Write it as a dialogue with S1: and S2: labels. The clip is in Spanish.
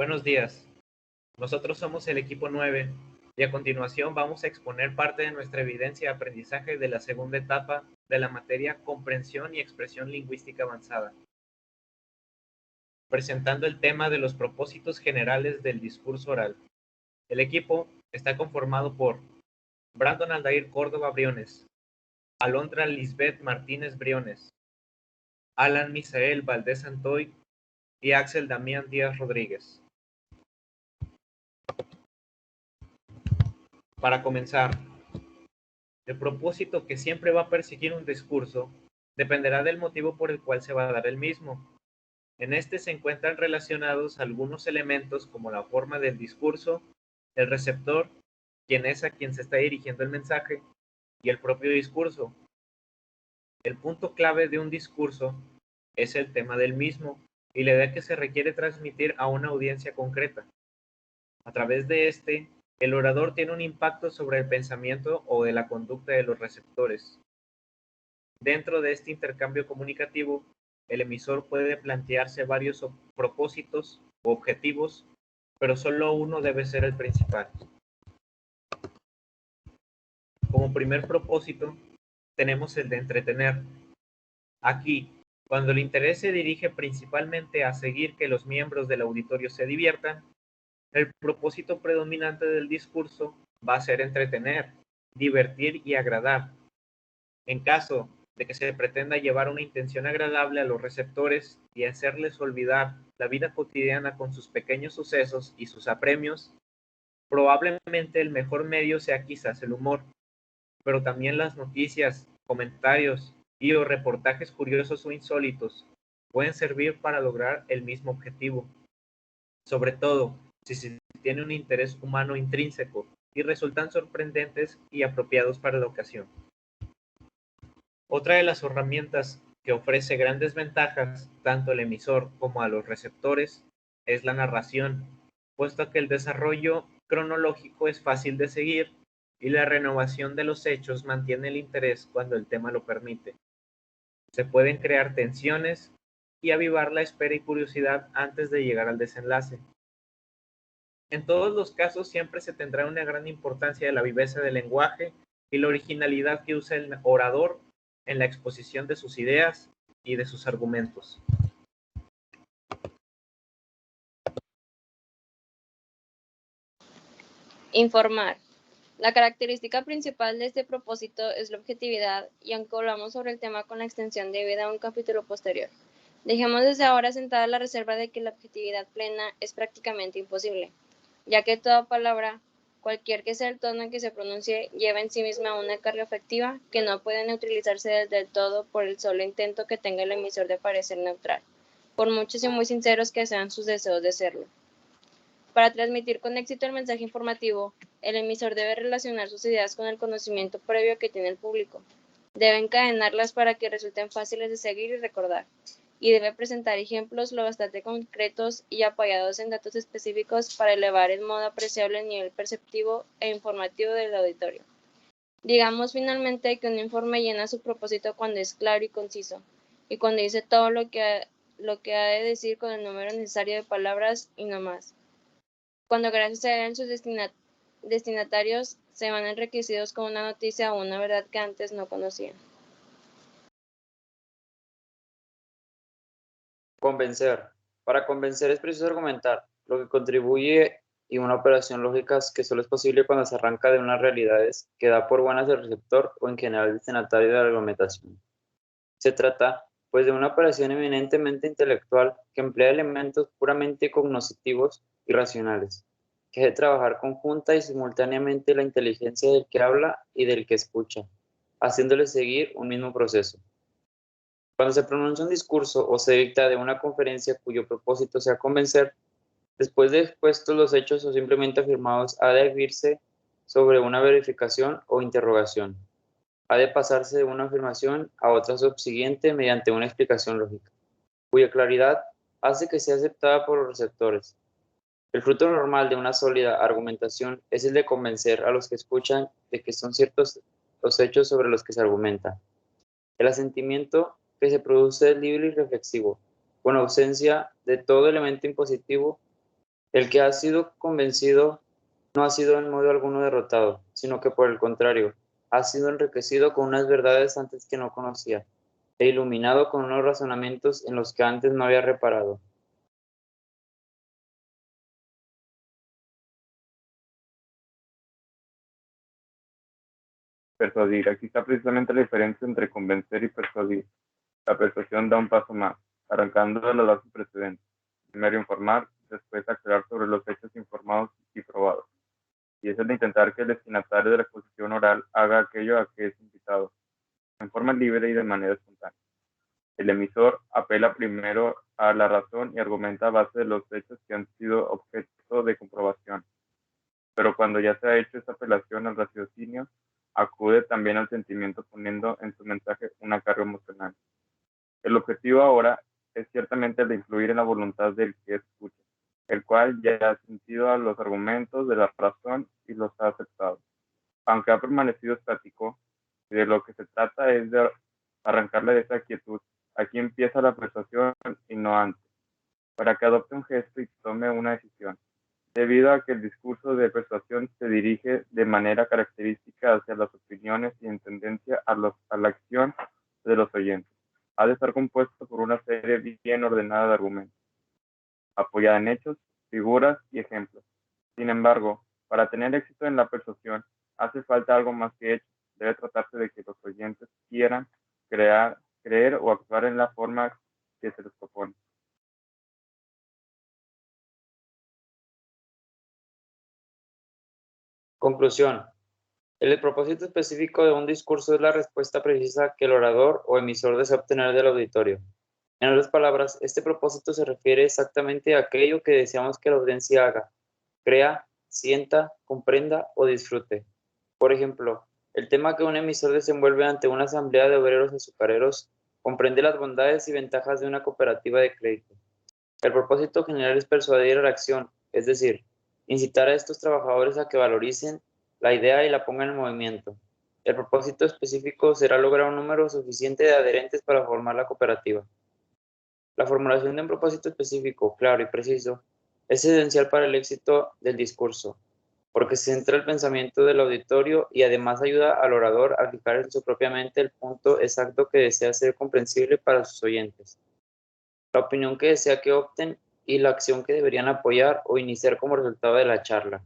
S1: Buenos días, nosotros somos el equipo 9 y a continuación vamos a exponer parte de nuestra evidencia de aprendizaje de la segunda etapa de la materia Comprensión y Expresión Lingüística Avanzada, presentando el tema de los propósitos generales del discurso oral. El equipo está conformado por Brandon Aldair Córdoba Briones, Alondra Lisbeth Martínez Briones, Alan Misael Valdés Santoy y Axel Damián Díaz Rodríguez. Para comenzar, el propósito que siempre va a perseguir un discurso dependerá del motivo por el cual se va a dar el mismo. En este se encuentran relacionados algunos elementos como la forma del discurso, el receptor, quien es a quien se está dirigiendo el mensaje, y el propio discurso. El punto clave de un discurso es el tema del mismo y la idea que se requiere transmitir a una audiencia concreta. A través de este, el orador tiene un impacto sobre el pensamiento o de la conducta de los receptores. Dentro de este intercambio comunicativo, el emisor puede plantearse varios propósitos o objetivos, pero solo uno debe ser el principal. Como primer propósito, tenemos el de entretener. Aquí, cuando el interés se dirige principalmente a seguir que los miembros del auditorio se diviertan, el propósito predominante del discurso va a ser entretener, divertir y agradar. En caso de que se pretenda llevar una intención agradable a los receptores y hacerles olvidar la vida cotidiana con sus pequeños sucesos y sus apremios, probablemente el mejor medio sea quizás el humor, pero también las noticias, comentarios y o reportajes curiosos o insólitos pueden servir para lograr el mismo objetivo, sobre todo si se tiene un interés humano intrínseco y resultan sorprendentes y apropiados para la ocasión. Otra de las herramientas que ofrece grandes ventajas tanto al emisor como a los receptores es la narración, puesto que el desarrollo cronológico es fácil de seguir y la renovación de los hechos mantiene el interés cuando el tema lo permite. Se pueden crear tensiones y avivar la espera y curiosidad antes de llegar al desenlace. En todos los casos siempre se tendrá una gran importancia de la viveza del lenguaje y la originalidad que usa el orador en la exposición de sus ideas y de sus argumentos.
S2: Informar. La característica principal de este propósito es la objetividad, y aunque hablamos sobre el tema con la extensión debida a un capítulo posterior, dejemos desde ahora sentada la reserva de que la objetividad plena es prácticamente imposible, ya que toda palabra, cualquier que sea el tono en que se pronuncie, lleva en sí misma una carga afectiva que no puede neutralizarse del todo por el solo intento que tenga el emisor de parecer neutral, por muchos y muy sinceros que sean sus deseos de serlo. Para transmitir con éxito el mensaje informativo, el emisor debe relacionar sus ideas con el conocimiento previo que tiene el público, debe encadenarlas para que resulten fáciles de seguir y recordar, y debe presentar ejemplos lo bastante concretos y apoyados en datos específicos para elevar en modo apreciable el nivel perceptivo e informativo del auditorio. Digamos finalmente que un informe llena su propósito cuando es claro y conciso, y cuando dice todo lo que ha de decir con el número necesario de palabras y no más. Cuando gracias a él sus destinatarios se van enriquecidos con una noticia o una verdad que antes no conocían.
S3: Convencer. Para convencer es preciso argumentar, lo que contribuye y una operación lógica que solo es posible cuando se arranca de unas realidades que da por buenas el receptor o en general el destinatario de la argumentación. Se trata, pues, de una operación eminentemente intelectual que emplea elementos puramente cognoscitivos y racionales, que debe trabajar conjunta y simultáneamente la inteligencia del que habla y del que escucha, haciéndole seguir un mismo proceso. Cuando se pronuncia un discurso o se dicta de una conferencia cuyo propósito sea convencer, después de expuestos los hechos o simplemente afirmados, ha de abrirse sobre una verificación o interrogación. Ha de pasarse de una afirmación a otra subsiguiente mediante una explicación lógica, cuya claridad hace que sea aceptada por los receptores. El fruto normal de una sólida argumentación es el de convencer a los que escuchan de que son ciertos los hechos sobre los que se argumenta. El asentimiento que se produce es libre y reflexivo, con ausencia de todo elemento impositivo El que ha sido convencido no ha sido en modo alguno derrotado, sino que por el contrario, ha sido enriquecido con unas verdades antes que no conocía, e iluminado con unos razonamientos en los que antes no había reparado.
S4: Persuadir. Aquí está precisamente la diferencia entre convencer y persuadir. La persuasión da un paso más, arrancando de los lazos precedentes. Primero informar, después aclarar sobre los hechos informados y probados. Y es el de intentar que el destinatario de la exposición oral haga aquello a que es invitado, en forma libre y de manera espontánea. El emisor apela primero a la razón y argumenta a base de los hechos que han sido objeto de comprobación. Pero cuando ya se ha hecho esa apelación al raciocinio, acude también al sentimiento poniendo en su mensaje una carga emocional. El objetivo ahora es ciertamente el de influir en la voluntad del que escucha, el cual ya ha sentido a los argumentos de la razón y los ha aceptado. Aunque ha permanecido estático, de lo que se trata es de arrancarle de esa quietud. Aquí empieza la persuasión y no antes, para que adopte un gesto y tome una decisión, debido a que el discurso de persuasión se dirige de manera característica hacia las opiniones y en tendencia a la acción de los oyentes. Ha de estar compuesto por una serie bien ordenada de argumentos, apoyada en hechos, figuras y ejemplos. Sin embargo, para tener éxito en la persuasión, hace falta algo más que hechos. Debe tratarse de que los oyentes quieran creer o actuar en la forma que se les propone.
S3: Conclusión. El propósito específico de un discurso es la respuesta precisa que el orador o emisor desea obtener del auditorio. En otras palabras, este propósito se refiere exactamente a aquello que deseamos que la audiencia haga, crea, sienta, comprenda o disfrute. Por ejemplo, el tema que un emisor desenvuelve ante una asamblea de obreros azucareros comprende las bondades y ventajas de una cooperativa de crédito. El propósito general es persuadir a la acción, es decir, incitar a estos trabajadores a que valoricen la idea y la pongan en movimiento. El propósito específico será lograr un número suficiente de adherentes para formar la cooperativa. La formulación de un propósito específico, claro y preciso, es esencial para el éxito del discurso, porque centra el pensamiento del auditorio y además ayuda al orador a fijar en su propia mente el punto exacto que desea ser comprensible para sus oyentes, la opinión que desea que opten y la acción que deberían apoyar o iniciar como resultado de la charla.